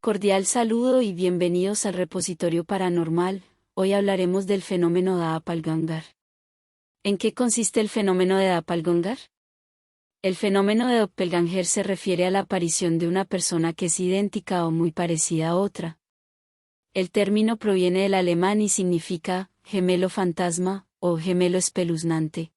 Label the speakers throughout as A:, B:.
A: Cordial saludo y bienvenidos al repositorio paranormal. Hoy hablaremos del fenómeno Doppelganger. ¿En qué consiste el fenómeno de Doppelganger? El fenómeno de Doppelganger se refiere a la aparición de una persona que es idéntica o muy parecida a otra. El término proviene del alemán y significa gemelo fantasma o gemelo espeluznante.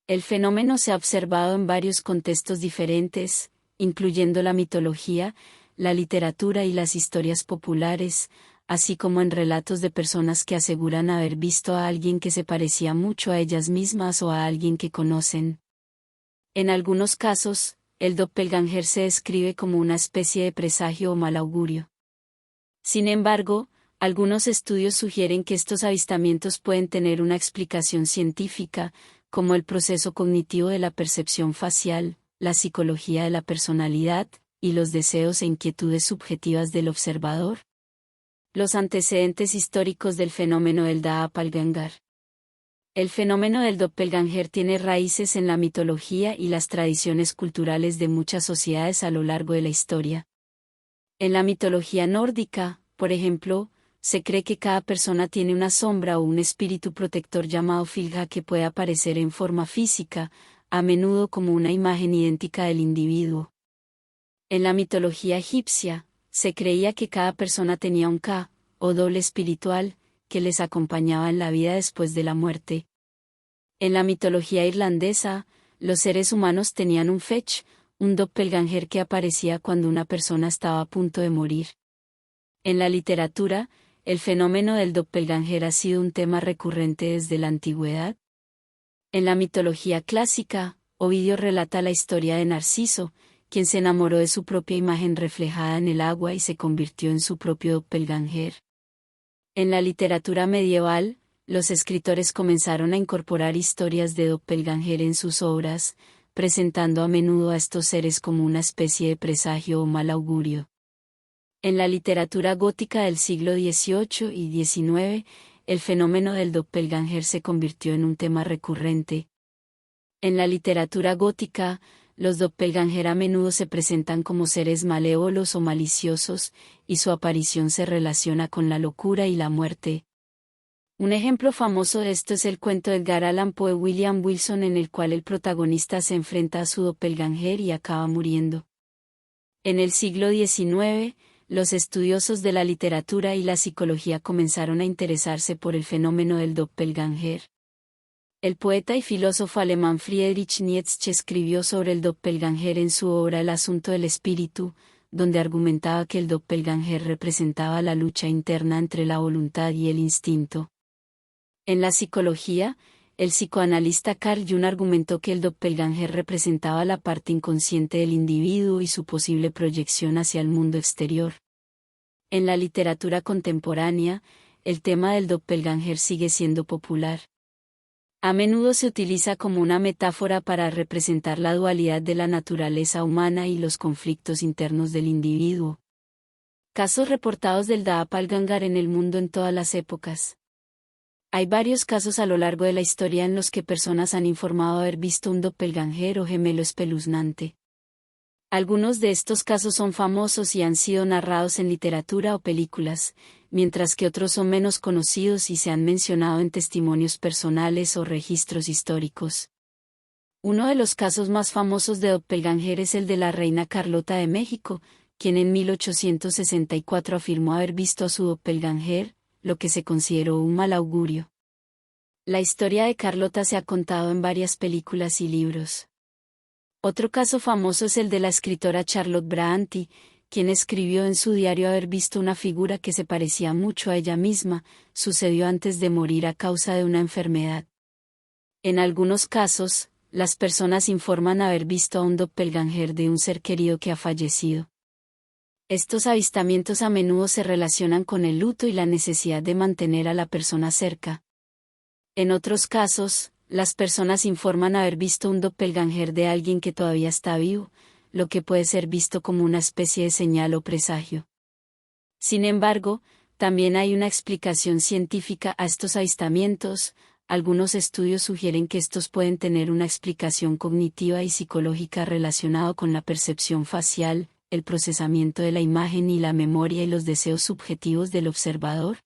A: El fenómeno se ha observado en varios contextos diferentes, incluyendo la mitología, la literatura y las historias populares, así como en relatos de personas que aseguran haber visto a alguien que se parecía mucho a ellas mismas o a alguien que conocen. En algunos casos, el doppelganger se describe como una especie de presagio o mal augurio. Sin embargo, algunos estudios sugieren que estos avistamientos pueden tener una explicación científica, como el proceso cognitivo de la percepción facial, la psicología de la personalidad, y los deseos e inquietudes subjetivas del observador. Los antecedentes históricos del fenómeno del Doppelganger. El fenómeno del doppelganger tiene raíces en la mitología y las tradiciones culturales de muchas sociedades a lo largo de la historia. En la mitología nórdica, por ejemplo, se cree que cada persona tiene una sombra o un espíritu protector llamado Fylgja que puede aparecer en forma física, a menudo como una imagen idéntica del individuo. En la mitología egipcia, se creía que cada persona tenía un Ka, o doble espiritual, que les acompañaba en la vida después de la muerte. En la mitología irlandesa, los seres humanos tenían un Fetch, un doppelganger que aparecía cuando una persona estaba a punto de morir. En la literatura, el fenómeno del doppelganger ha sido un tema recurrente desde la antigüedad. En la mitología clásica, Ovidio relata la historia de Narciso, quien se enamoró de su propia imagen reflejada en el agua y se convirtió en su propio doppelganger. En la literatura medieval, los escritores comenzaron a incorporar historias de doppelganger en sus obras, presentando a menudo a estos seres como una especie de presagio o mal augurio. En la literatura gótica del siglo XVIII y XIX, el fenómeno del doppelganger se convirtió en un tema recurrente. En la literatura gótica, los doppelganger a menudo se presentan como seres malévolos o maliciosos, y su aparición se relaciona con la locura y la muerte. Un ejemplo famoso de esto es el cuento de Edgar Allan Poe William Wilson, en el cual el protagonista se enfrenta a su doppelganger y acaba muriendo. En el siglo XIX, los estudiosos de la literatura y la psicología comenzaron a interesarse por el fenómeno del doppelganger. El poeta y filósofo alemán Friedrich Nietzsche escribió sobre el doppelganger en su obra El asunto del espíritu, donde argumentaba que el doppelganger representaba la lucha interna entre la voluntad y el instinto. En la psicología, el psicoanalista Carl Jung argumentó que el doppelganger representaba la parte inconsciente del individuo y su posible proyección hacia el mundo exterior. En la literatura contemporánea, el tema del doppelganger sigue siendo popular. A menudo se utiliza como una metáfora para representar la dualidad de la naturaleza humana y los conflictos internos del individuo. Casos reportados del Doppelganger en el mundo en todas las épocas. Hay varios casos a lo largo de la historia en los que personas han informado haber visto un doppelganger o gemelo espeluznante. Algunos de estos casos son famosos y han sido narrados en literatura o películas, mientras que otros son menos conocidos y se han mencionado en testimonios personales o registros históricos. Uno de los casos más famosos de doppelganger es el de la reina Carlota de México, quien en 1864 afirmó haber visto a su doppelganger, lo que se consideró un mal augurio. La historia de Carlota se ha contado en varias películas y libros. Otro caso famoso es el de la escritora Charlotte Brontë, quien escribió en su diario haber visto una figura que se parecía mucho a ella misma. Sucedió antes de morir a causa de una enfermedad. En algunos casos, las personas informan haber visto a un doppelganger de un ser querido que ha fallecido. Estos avistamientos a menudo se relacionan con el luto y la necesidad de mantener a la persona cerca. En otros casos, las personas informan haber visto un doppelganger de alguien que todavía está vivo, lo que puede ser visto como una especie de señal o presagio. Sin embargo, también hay una explicación científica a estos avistamientos. Algunos estudios sugieren que estos pueden tener una explicación cognitiva y psicológica relacionada con la percepción facial, el procesamiento de la imagen y la memoria y los deseos subjetivos del observador?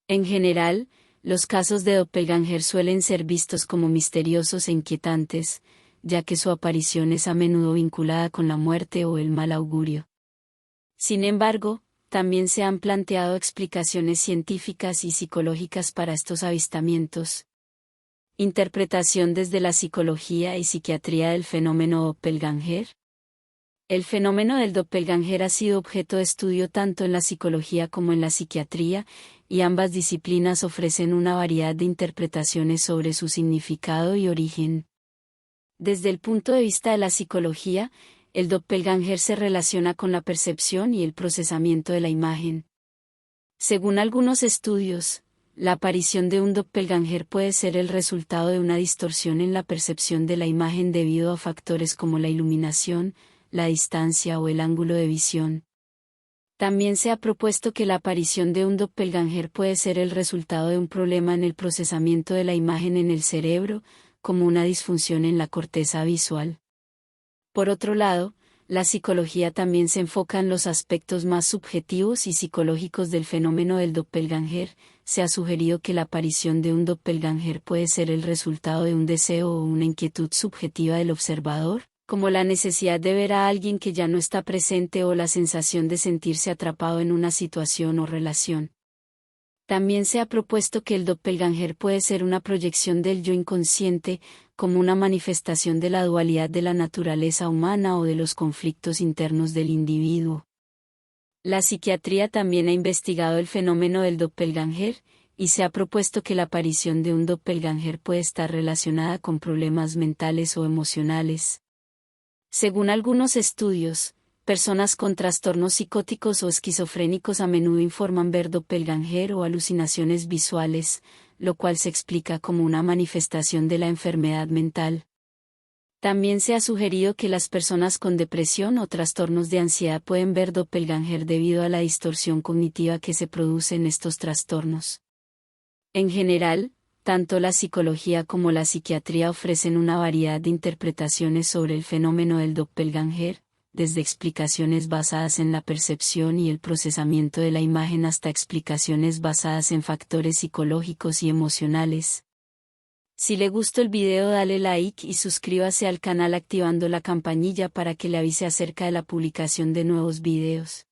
A: En general, los casos de doppelganger suelen ser vistos como misteriosos e inquietantes, ya que su aparición es a menudo vinculada con la muerte o el mal augurio. Sin embargo, también se han planteado explicaciones científicas y psicológicas para estos avistamientos. Interpretación desde la psicología y psiquiatría del fenómeno doppelganger. El fenómeno del doppelganger ha sido objeto de estudio tanto en la psicología como en la psiquiatría, y ambas disciplinas ofrecen una variedad de interpretaciones sobre su significado y origen. Desde el punto de vista de la psicología, el doppelganger se relaciona con la percepción y el procesamiento de la imagen. Según algunos estudios, la aparición de un doppelganger puede ser el resultado de una distorsión en la percepción de la imagen debido a factores como la iluminación, la distancia o el ángulo de visión. También se ha propuesto que la aparición de un doppelganger puede ser el resultado de un problema en el procesamiento de la imagen en el cerebro, como una disfunción en la corteza visual. Por otro lado, la psicología también se enfoca en los aspectos más subjetivos y psicológicos del fenómeno del doppelganger. Se ha sugerido que la aparición de un doppelganger puede ser el resultado de un deseo o una inquietud subjetiva del observador, como la necesidad de ver a alguien que ya no está presente o la sensación de sentirse atrapado en una situación o relación. También se ha propuesto que el doppelganger puede ser una proyección del yo inconsciente, como una manifestación de la dualidad de la naturaleza humana o de los conflictos internos del individuo. La psiquiatría también ha investigado el fenómeno del doppelganger, y se ha propuesto que la aparición de un doppelganger puede estar relacionada con problemas mentales o emocionales. Según algunos estudios, personas con trastornos psicóticos o esquizofrénicos a menudo informan ver doppelganger o alucinaciones visuales, lo cual se explica como una manifestación de la enfermedad mental. También se ha sugerido que las personas con depresión o trastornos de ansiedad pueden ver doppelganger debido a la distorsión cognitiva que se produce en estos trastornos. En general, tanto la psicología como la psiquiatría ofrecen una variedad de interpretaciones sobre el fenómeno del doppelganger, desde explicaciones basadas en la percepción y el procesamiento de la imagen hasta explicaciones basadas en factores psicológicos y emocionales. Si le gustó el video, dale like y suscríbase al canal activando la campanilla para que le avise acerca de la publicación de nuevos videos.